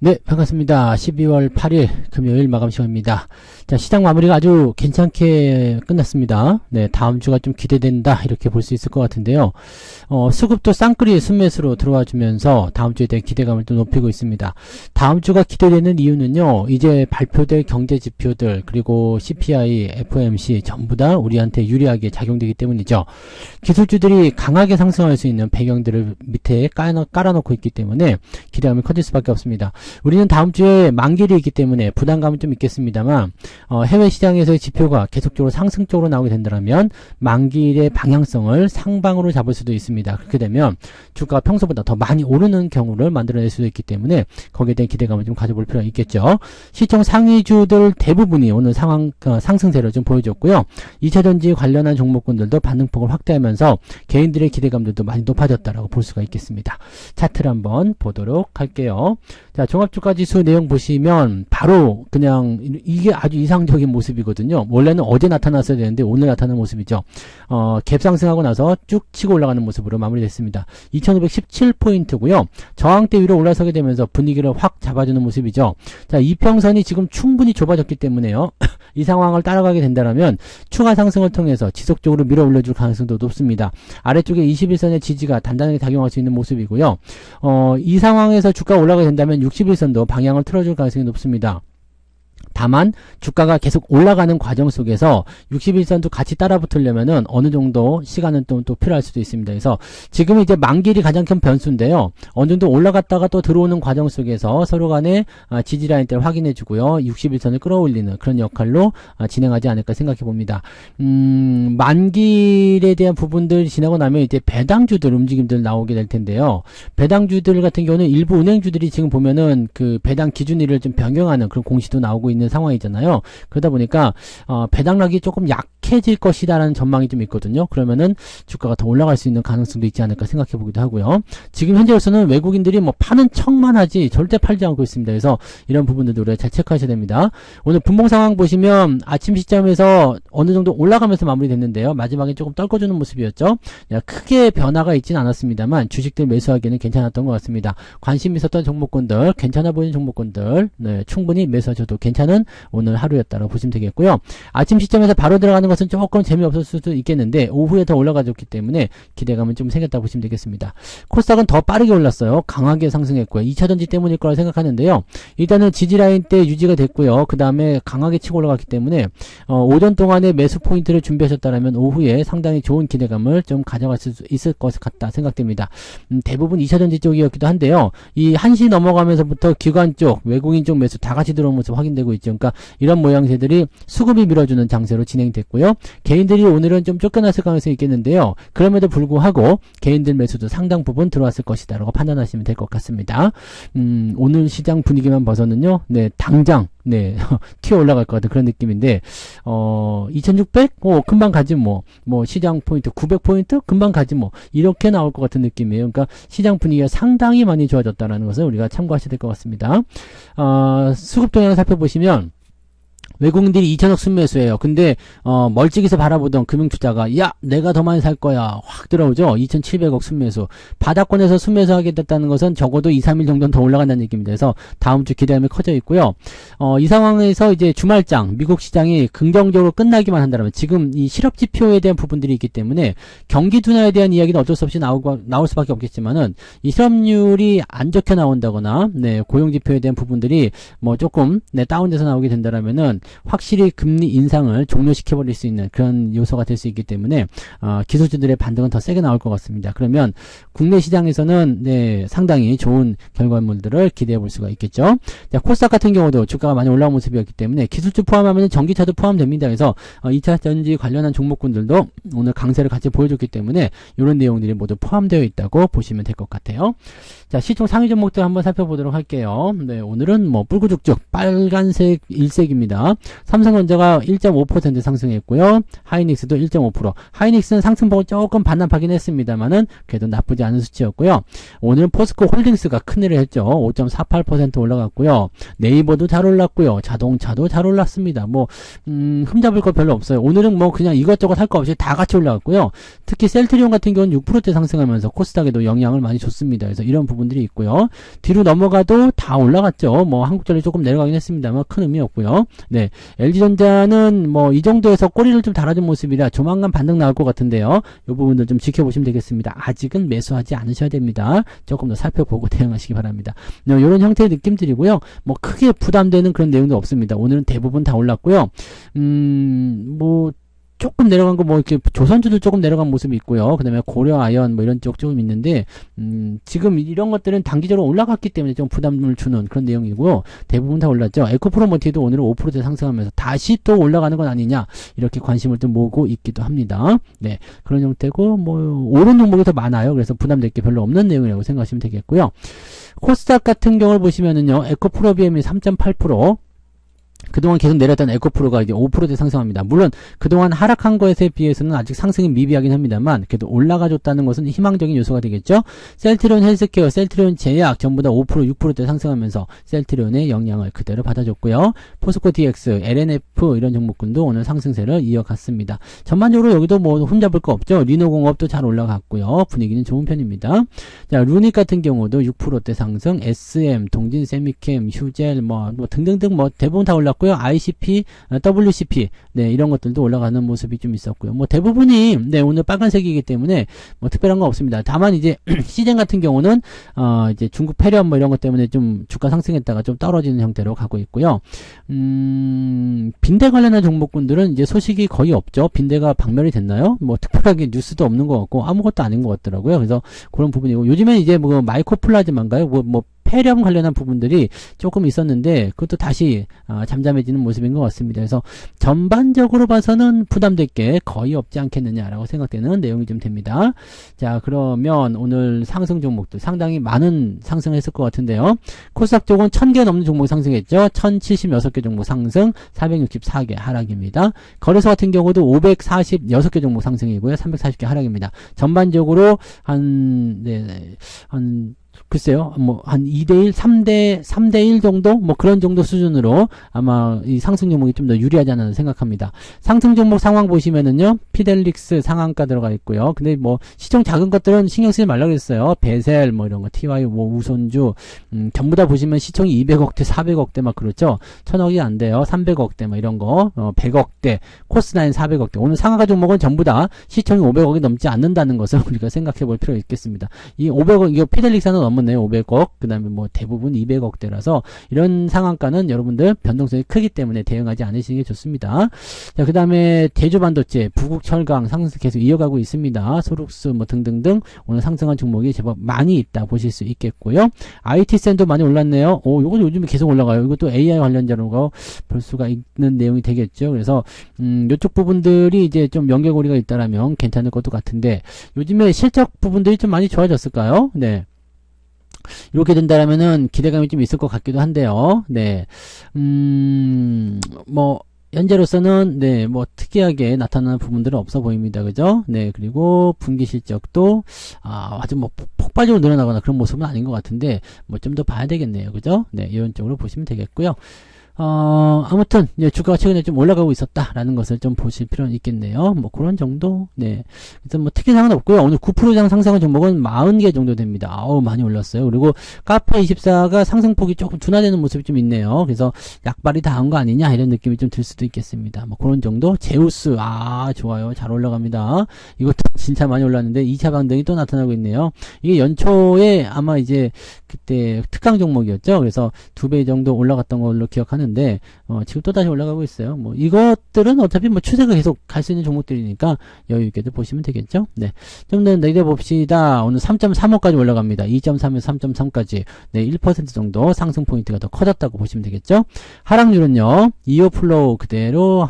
네, 반갑습니다. 12월 8일 금요일 마감 시간입니다. 자, 시장 마무리가 아주 괜찮게 끝났습니다. 네, 다음 주가 좀 기대된다 이렇게 볼 수 있을 것 같은데요. 수급도 쌍끌이 순매수로 들어와 주면서 다음 주에 대한 기대감을 또 높이고 있습니다. 다음 주가 기대되는 이유는요, 이제 발표될 경제 지표들 그리고 CPI, FOMC 전부 다 우리한테 유리하게 작용되기 때문이죠. 기술주들이 강하게 상승할 수 있는 배경들을 밑에 깔아놓고 있기 때문에 기대감이 커질 수밖에 없습니다. 우리는 다음 주에 만기일이 있기 때문에 부담감은 좀 있겠습니다만 해외 시장에서의 지표가 계속적으로 상승적으로 나오게 된다면 만기일의 방향성을 상방으로 잡을 수도 있습니다. 그렇게 되면 주가가 평소보다 더 많이 오르는 경우를 만들어낼 수도 있기 때문에 거기에 대한 기대감을 좀 가져볼 필요가 있겠죠. 시총 상위주들 대부분이 오늘 상승세를 좀 보여줬고요. 2차전지 관련한 종목군들도 반등폭을 확대하면서 개인들의 기대감들도 많이 높아졌다라고 볼 수가 있겠습니다. 차트를 한번 보도록 할게요. 자, 종합주가지수 내용 보시면 바로 그냥 이게 아주 이상적인 모습이거든요. 원래는 어제 나타났어야 되는데 오늘 나타나는 모습이죠. 갭 상승하고 나서 쭉 치고 올라가는 모습으로 마무리됐습니다. 2517포인트고요. 저항대 위로 올라서게 되면서 분위기를 확 잡아주는 모습이죠. 자, 이평선이 지금 충분히 좁아졌기 때문에요. 이 상황을 따라가게 된다면 추가 상승을 통해서 지속적으로 밀어 올려줄 가능성도 높습니다. 아래쪽에 21선의 지지가 단단하게 작용할 수 있는 모습이고요. 이 상황에서 주가가 올라가게 된다면 61선도 방향을 틀어줄 가능성이 높습니다. 다만 주가가 계속 올라가는 과정 속에서 61선도 같이 따라 붙으려면은 어느 정도 시간은 또 필요할 수도 있습니다. 그래서 지금 이제 만기일이 가장 큰 변수인데요. 어느 정도 올라갔다가 또 들어오는 과정 속에서 서로 간에 지지 라인대를 확인해 주고요. 61선을 끌어올리는 그런 역할로 진행하지 않을까 생각해 봅니다. 만기일에 대한 부분들 지나고 나면 이제 배당주들 움직임들 나오게 될 텐데요. 배당주들 같은 경우는 일부 은행주들이 지금 보면은 그 배당 기준일을 좀 변경하는 그런 공시도 나오고 있는 상황이잖아요. 그러다 보니까 배당락이 조금 약해질 것이다라는 전망이 좀 있거든요. 그러면은 주가가 더 올라갈 수 있는 가능성도 있지 않을까 생각해 보기도 하고요. 지금 현재로서는 외국인들이 뭐 파는 척만 하지 절대 팔지 않고 있습니다. 그래서 이런 부분들도 우리가 잘 체크하셔야 됩니다. 오늘 분봉 상황 보시면 아침 시점에서 어느 정도 올라가면서 마무리됐는데요. 마지막에 조금 떨궈주는 모습이었죠. 크게 변화가 있지는 않았습니다만 주식들 매수하기에는 괜찮았던 것 같습니다. 관심 있었던 종목군들, 괜찮아 보이는 종목군들, 네, 충분히 매수하셔도 괜찮은 오늘 하루였다고 보시면 되겠고요. 아침 시점에서 바로 들어가는 것은 조금 재미없을 수도 있겠는데 오후에 더 올라가줬기 때문에 기대감은 좀 생겼다고 보시면 되겠습니다. 코스닥은 더 빠르게 올랐어요. 강하게 상승했고요. 2차전지 때문일 거라 생각하는데요. 일단은 지지라인 때 유지가 됐고요. 그 다음에 강하게 치고 올라갔기 때문에 오전 동안에 매수 포인트를 준비하셨다면 오후에 상당히 좋은 기대감을 좀 가져갈 수 있을 것 같다 생각됩니다. 대부분 2차전지 쪽이었기도 한데요. 이 1시 넘어가면서부터 기관 쪽, 외국인 쪽 매수 다 같이 들어온 모습 확인되고 있죠. 그러니까 이런 모양새들이 수급이 밀어주는 장세로 진행됐고요. 개인들이 오늘은 좀 쫓겨났을 가능성이 있겠는데요. 그럼에도 불구하고 개인들 매수도 상당 부분 들어왔을 것이다 라고 판단하시면 될 것 같습니다. 오늘 시장 분위기만 봐서는요. 네, 당장 네, 튀어 올라갈 것 같은 그런 느낌인데 2600? 금방 가지 뭐 시장 포인트 900포인트? 금방 가지 뭐 이렇게 나올 것 같은 느낌이에요. 그러니까 시장 분위기가 상당히 많이 좋아졌다는 것을 우리가 참고하셔야 될 것 같습니다. 수급 동향을 살펴보시면 외국인들이 2천억 순매수예요. 근데 멀찍이서 바라보던 금융투자가 야 내가 더 많이 살 거야 확 들어오죠. 2,700억 순매수. 바닥권에서 순매수하게 됐다는 것은 적어도 2, 3일 정도는 더 올라간다는 얘기입니다. 그래서 다음 주 기대감이 커져 있고요. 이 상황에서 이제 주말장 미국 시장이 긍정적으로 끝나기만 한다면 지금 이 실업지표에 대한 부분들이 있기 때문에 경기 둔화에 대한 이야기는 어쩔 수 없이 나올 수밖에 없겠지만은 이 실업률이 안 좋게 나온다거나 네, 고용지표에 대한 부분들이 뭐 조금 네, 다운돼서 나오게 된다라면은 확실히 금리 인상을 종료시켜버릴 수 있는 그런 요소가 될 수 있기 때문에 기술주들의 반등은 더 세게 나올 것 같습니다. 그러면 국내 시장에서는 네, 상당히 좋은 결과물들을 기대해 볼 수가 있겠죠. 자, 코스닥 같은 경우도 주가가 많이 올라온 모습이었기 때문에 기술주 포함하면 전기차도 포함됩니다. 그래서 2차 전지 관련한 종목군들도 오늘 강세를 같이 보여줬기 때문에 이런 내용들이 모두 포함되어 있다고 보시면 될 것 같아요. 자, 시총 상위 종목들 한번 살펴보도록 할게요. 네, 오늘은 뭐 뿔구죽죽 빨간색 일색입니다. 삼성전자가 1.5% 상승했고요. 하이닉스도 1.5%. 하이닉스는 상승폭을 조금 반납하긴 했습니다만은 그래도 나쁘지 않은 수치였고요. 오늘 포스코 홀딩스가 큰일을 했죠. 5.48% 올라갔고요. 네이버도 잘 올랐고요. 자동차도 잘 올랐습니다. 뭐 흠잡을 거 별로 없어요. 오늘은 뭐 그냥 이것저것 할 거 없이 다 같이 올라갔고요. 특히 셀트리온 같은 경우는 6%대 상승하면서 코스닥에도 영향을 많이 줬습니다. 그래서 이런 부분들이 있고요. 뒤로 넘어가도 다 올라갔죠. 뭐 한국전력이 조금 내려가긴 했습니다만 큰 의미 없고요. 네, LG전자는 뭐 이 정도에서 꼬리를 좀 달아준 모습이라 조만간 반등 나올 것 같은데요. 이 부분들 좀 지켜보시면 되겠습니다. 아직은 매수하지 않으셔야 됩니다. 조금 더 살펴보고 대응하시기 바랍니다. 네, 이런 형태의 느낌들이고요. 뭐 크게 부담되는 그런 내용도 없습니다. 오늘은 대부분 다 올랐고요. 뭐 조금 내려간 거 뭐 이렇게 조선주도 조금 내려간 모습이 있고요. 그 다음에 고려아연 뭐 이런 쪽 조금 있는데 지금 이런 것들은 단기적으로 올라갔기 때문에 좀 부담을 주는 그런 내용이고요. 대부분 다 올랐죠. 에코프로머티도 오늘은 5%대 상승하면서 다시 또 올라가는 건 아니냐 이렇게 관심을 좀 모으고 있기도 합니다. 네, 그런 형태고 뭐 오른 종목이 더 많아요. 그래서 부담될 게 별로 없는 내용이라고 생각하시면 되겠고요. 코스닥 같은 경우를 보시면은요, 에코프로비엠이 3.8%. 그동안 계속 내렸던 에코프로가 이제 5%대 상승합니다. 물론 그동안 하락한 것에 비해서는 아직 상승이 미비하긴 합니다만 그래도 올라가줬다는 것은 희망적인 요소가 되겠죠. 셀트리온 헬스케어, 셀트리온 제약 전부 다 5%, 6%대 상승하면서 셀트리온의 영향을 그대로 받아줬고요. 포스코 DX, LNF 이런 종목군도 오늘 상승세를 이어갔습니다. 전반적으로 여기도 뭐 흠잡을 거 없죠. 리노공업도 잘 올라갔고요. 분위기는 좋은 편입니다. 자, 루닉 같은 경우도 6%대 상승, SM, 동진세미캠, 휴젤 뭐 등등등 뭐 대부분 다 올랐고 ICP, WCP, 네, 이런 것들도 올라가는 모습이 좀 있었고요. 뭐 대부분이, 네, 오늘 빨간색이기 때문에 뭐 특별한 건 없습니다. 다만 이제 시젠 같은 경우는, 이제 중국 폐렴 뭐 이런 것 때문에 좀 주가 상승했다가 좀 떨어지는 형태로 가고 있고요. 빈대 관련한 종목군들은 이제 소식이 거의 없죠. 빈대가 박멸이 됐나요? 뭐 특별하게 뉴스도 없는 것 같고 아무것도 아닌 것 같더라고요. 그래서 그런 부분이고 요즘엔 이제 뭐 마이코플라즈마인가요? 뭐 폐렴 관련한 부분들이 조금 있었는데 그것도 다시 잠잠해지는 모습인 것 같습니다. 그래서 전반적으로 봐서는 부담될 게 거의 없지 않겠느냐라고 생각되는 내용이 좀 됩니다. 자, 그러면 오늘 상승 종목들 상당히 많은 상승을 했을 것 같은데요. 코스닥 쪽은 1000개 넘는 종목이 상승했죠. 1076개 종목 상승, 464개 하락입니다. 거래소 같은 경우도 546개 종목 상승이고요. 340개 하락입니다. 전반적으로 글쎄요, 뭐, 한 2대1, 3대1 정도? 뭐 그런 정도 수준으로 아마 이 상승 종목이 좀 더 유리하지 않나 생각합니다. 상승 종목 상황 보시면은요, 피델릭스 상한가 들어가 있고요. 근데 뭐, 시총 작은 것들은 신경 쓰지 말라고 했어요. 베셀, 뭐 이런 거, TY, 뭐 우선주, 전부 다 보시면 시총이 200억대, 400억대 막 그렇죠? 1000억이 안 돼요. 300억대, 뭐 이런 거, 100억대, 코스나인 400억대. 오늘 상한가 종목은 전부 다 시총이 500억이 넘지 않는다는 것을 우리가 생각해 볼 필요가 있겠습니다. 이 500억, 이거 피델릭스는 넘었네요. 500억. 그 다음에 뭐 대부분 200억대라서 이런 상한가는 여러분들 변동성이 크기 때문에 대응하지 않으시는 게 좋습니다. 자, 그 다음에 대주반도체, 부국철강 상승 계속 이어가고 있습니다. 소룩스 뭐 등등등 오늘 상승한 종목이 제법 많이 있다 보실 수 있겠고요. IT센도 많이 올랐네요. 요거 요즘에 계속 올라가요. 이것도 AI 관련자로 볼 수가 있는 내용이 되겠죠. 그래서 이쪽 부분들이 이제 좀 연결고리가 있다라면 괜찮을 것도 같은데 요즘에 실적 부분들이 좀 많이 좋아졌을까요? 네. 이렇게 된다라면은 기대감이 좀 있을 것 같기도 한데요. 네. 뭐, 현재로서는, 네, 뭐, 특이하게 나타나는 부분들은 없어 보입니다. 그죠? 네, 그리고 분기 실적도, 아주 뭐, 폭발적으로 늘어나거나 그런 모습은 아닌 것 같은데, 뭐, 좀 더 봐야 되겠네요. 그죠? 네, 이런 쪽으로 보시면 되겠고요. 아무튼, 예, 주가가 최근에 좀 올라가고 있었다라는 것을 좀 보실 필요는 있겠네요. 뭐, 그런 정도, 네. 그래서 뭐, 특이사항은 없고요. 오늘 9% 이상 상승한 종목은 40개 정도 됩니다. 많이 올랐어요. 그리고, 카페24가 상승폭이 조금 둔화되는 모습이 좀 있네요. 그래서, 약발이 다 한 거 아니냐, 이런 느낌이 좀 들 수도 있겠습니다. 뭐, 그런 정도. 제우스, 좋아요. 잘 올라갑니다. 이것도 진짜 많이 올랐는데, 2차 반등이 또 나타나고 있네요. 이게 연초에 아마 이제, 그때 특강 종목이었죠. 그래서 2배 정도 올라갔던 걸로 기억하는데, 지금 또 다시 올라가고 있어요. 뭐 이것들은 어차피 뭐 추세가 계속 갈 수 있는 종목들이니까 여유 있게도 보시면 되겠죠. 네, 좀 더 내려 봅시다. 오늘 3.35까지 올라갑니다. 2.3에서 3.3까지 네, 1% 정도 상승 포인트가 더 커졌다고 보시면 되겠죠. 하락률은요, 이어플로우 그대로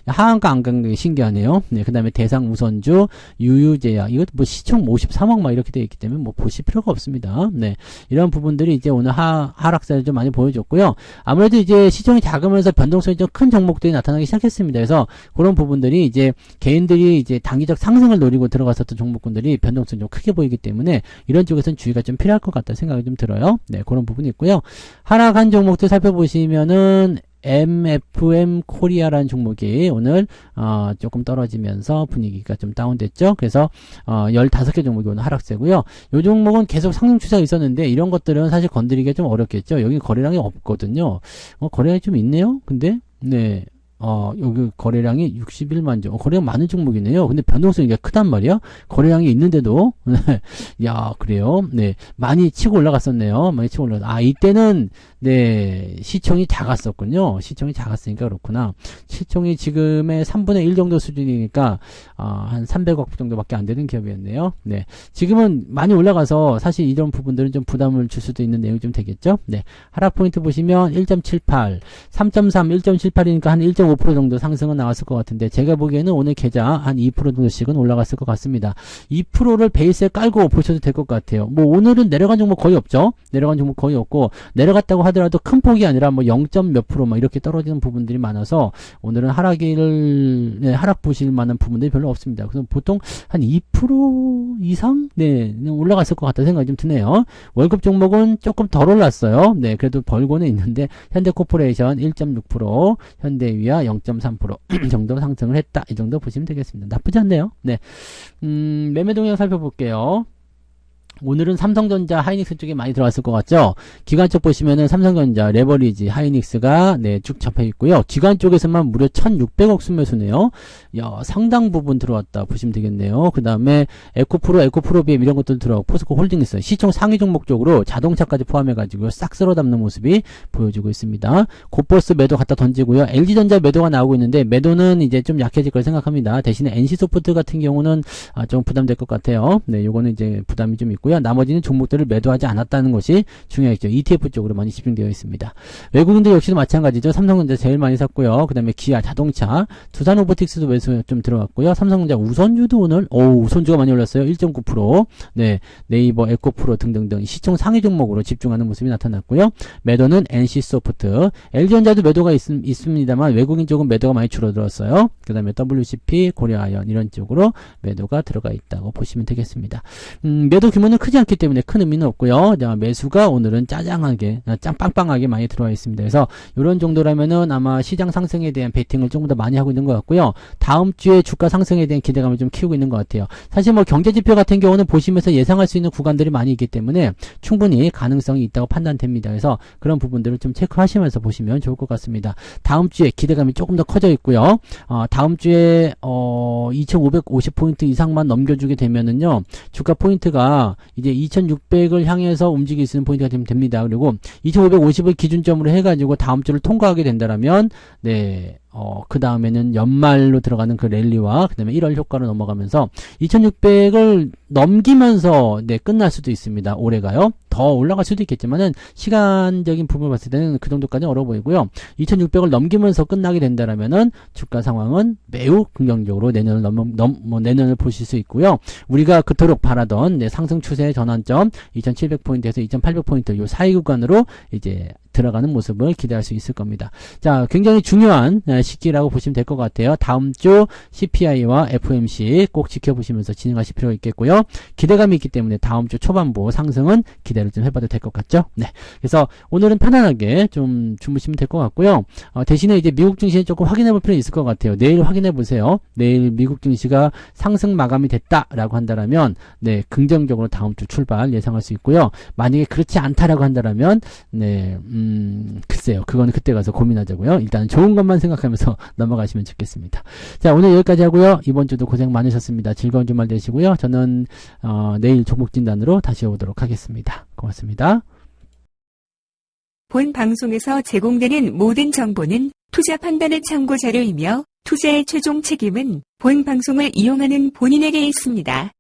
하한가 안 간 게 신기하네요. 네, 그다음에 대상 우선주, 유유제약 이것도 뭐 시총 53억 막 이렇게 되어 있기 때문에 뭐 보실 필요가 없습니다. 네, 이런 부분들이 이제 오늘 하락세를 좀 많이 보여줬고요. 아무래도 이제 시총이 작으면서 변동성이 좀 큰 종목들이 나타나기 시작했습니다. 그래서 그런 부분들이 이제 개인들이 이제 단기적 상승을 노리고 들어갔었던 종목군들이 변동성이 좀 크게 보이기 때문에 이런 쪽에서는 주의가 좀 필요할 것 같다 생각이 좀 들어요. 네, 그런 부분이 있고요. 하락한 종목들 살펴보시면은 MFM 코리아라는 종목이 오늘 조금 떨어지면서 분위기가 좀 다운됐죠. 그래서 15개 종목이 오늘 하락세고요. 이 종목은 계속 상승 추세가 있었는데 이런 것들은 사실 건드리기가 좀 어렵겠죠. 여기 거래량이 없거든요. 거래량이 좀 있네요. 근데 네. 여기 거래량이 61만 종. 거래량 많은 종목이네요. 근데 변동성이 크단 말이야? 거래량이 있는데도. 야, 그래요? 네. 많이 치고 올라갔었네요. 많이 치고 이때는, 네, 시총이 작았었군요. 시총이 작았으니까 그렇구나. 시총이 지금의 3분의 1 정도 수준이니까, 한 300억 정도밖에 안 되는 기업이었네요. 네. 지금은 많이 올라가서 사실 이런 부분들은 좀 부담을 줄 수도 있는 내용이 좀 되겠죠? 네. 하락 포인트 보시면 1.78, 3.3, 1.78이니까 한 1.5% 정도 상승은 나왔을 것 같은데 제가 보기에는 오늘 계좌 한 2% 정도씩은 올라갔을 것 같습니다. 2%를 베이스에 깔고 보셔도 될 것 같아요. 뭐 오늘은 내려간 종목 거의 없죠. 내려간 종목 거의 없고 내려갔다고 하더라도 큰 폭이 아니라 뭐 0. 몇 프로 막 이렇게 떨어지는 부분들이 많아서 오늘은 하락 보실 만한 부분들이 별로 없습니다. 그래서 보통 한 2% 이상 올라갔을 것 같다 생각이 좀 드네요. 월급 종목은 조금 덜 올랐어요. 네, 그래도 벌고는 있는데 현대코퍼레이션 1.6%, 현대위아 0.3% 정도 상승을 했다. 이 정도 보시면 되겠습니다. 나쁘지 않네요. 네. 매매 동향 살펴볼게요. 오늘은 삼성전자, 하이닉스 쪽에 많이 들어왔을 것 같죠? 기관 쪽 보시면은 삼성전자, 레버리지, 하이닉스가 쭉 잡혀 있고요. 기관 쪽에서만 무려 1,600억 순매수네요. 야, 상당 부분 들어왔다 보시면 되겠네요. 그 다음에 에코프로비엠 이런 것들 들어가고 포스코 홀딩스, 시총 상위 종목 쪽으로 자동차까지 포함해가지고 싹 쓸어 담는 모습이 보여지고 있습니다. 고버스 매도 갖다 던지고요. LG전자 매도가 나오고 있는데 매도는 이제 좀 약해질 걸 생각합니다. 대신에 NC소프트 같은 경우는 좀 부담될 것 같아요. 네, 요거는 이제 부담이 좀 있고 나머지는 종목들을 매도하지 않았다는 것이 중요하겠죠. ETF 쪽으로 많이 집중되어 있습니다. 외국인들 역시도 마찬가지죠. 삼성전자 제일 많이 샀고요. 그 다음에 기아, 자동차, 두산로보틱스도 매수 좀 들어갔고요. 삼성전자 우선주도 오늘 우선주가 많이 올랐어요. 1.9%. 네, 네이버, 에코프로 등등등 시총 상위 종목으로 집중하는 모습이 나타났고요. 매도는 NC소프트, LG전자도 매도가 있습니다만 외국인 쪽은 매도가 많이 줄어들었어요. 그 다음에 WCP, 고려아연 이런 쪽으로 매도가 들어가 있다고 보시면 되겠습니다. 매도 규모는 크지 않기 때문에 큰 의미는 없고요. 매수가 오늘은 짜장하게, 빵빵하게 많이 들어와 있습니다. 그래서 이런 정도라면은 아마 시장 상승에 대한 베팅을 조금 더 많이 하고 있는 것 같고요. 다음 주에 주가 상승에 대한 기대감을 좀 키우고 있는 것 같아요. 사실 뭐 경제지표 같은 경우는 보시면서 예상할 수 있는 구간들이 많이 있기 때문에 충분히 가능성이 있다고 판단됩니다. 그래서 그런 부분들을 좀 체크하시면서 보시면 좋을 것 같습니다. 다음 주에 기대감이 조금 더 커져 있고요. 다음 주에 2550포인트 이상만 넘겨주게 되면은요. 주가 포인트가 이제 2600을 향해서 움직일 수 있는 포인트가 되면 됩니다. 그리고 2550을 기준점으로 해가지고 다음 주를 통과하게 된다라면, 네, 그 다음에는 연말로 들어가는 그 랠리와 그 다음에 1월 효과로 넘어가면서 2600을 넘기면서 끝날 수도 있습니다. 올해가요. 더 올라갈 수도 있겠지만은 시간적인 부분을 봤을 때는 그 정도까지는 어려워 보이고요. 2600을 넘기면서 끝나게 된다라면은 주가 상황은 매우 긍정적으로 내년을 보실 수 있고요. 우리가 그토록 바라던 상승 추세의 전환점 2700포인트에서 2800포인트 요 사이 구간으로 이제 들어가는 모습을 기대할 수 있을 겁니다. 자, 굉장히 중요한 시기라고 보시면 될 것 같아요. 다음 주 CPI와 FOMC 꼭 지켜보시면서 진행하실 필요가 있겠고요. 기대감이 있기 때문에 다음 주 초반부 상승은 기대를 좀 해봐도 될 것 같죠? 네. 그래서 오늘은 편안하게 좀 주무시면 될 것 같고요. 대신에 이제 미국 증시는 조금 확인해 볼 필요가 있을 것 같아요. 내일 확인해 보세요. 내일 미국 증시가 상승 마감이 됐다라고 한다라면, 네, 긍정적으로 다음 주 출발 예상할 수 있고요. 만약에 그렇지 않다라고 한다라면, 네, 글쎄요. 그거는 그때 가서 고민하자고요. 일단 좋은 것만 생각하면서 넘어가시면 좋겠습니다. 자, 오늘 여기까지 하고요. 이번 주도 고생 많으셨습니다. 즐거운 주말 되시고요. 저는 내일 종목 진단으로 다시 오도록 하겠습니다. 고맙습니다. 본 방송에서 제공되는 모든 정보는 투자 판단의 참고 자료이며 투자의 최종 책임은 본 방송을 이용하는 본인에게 있습니다.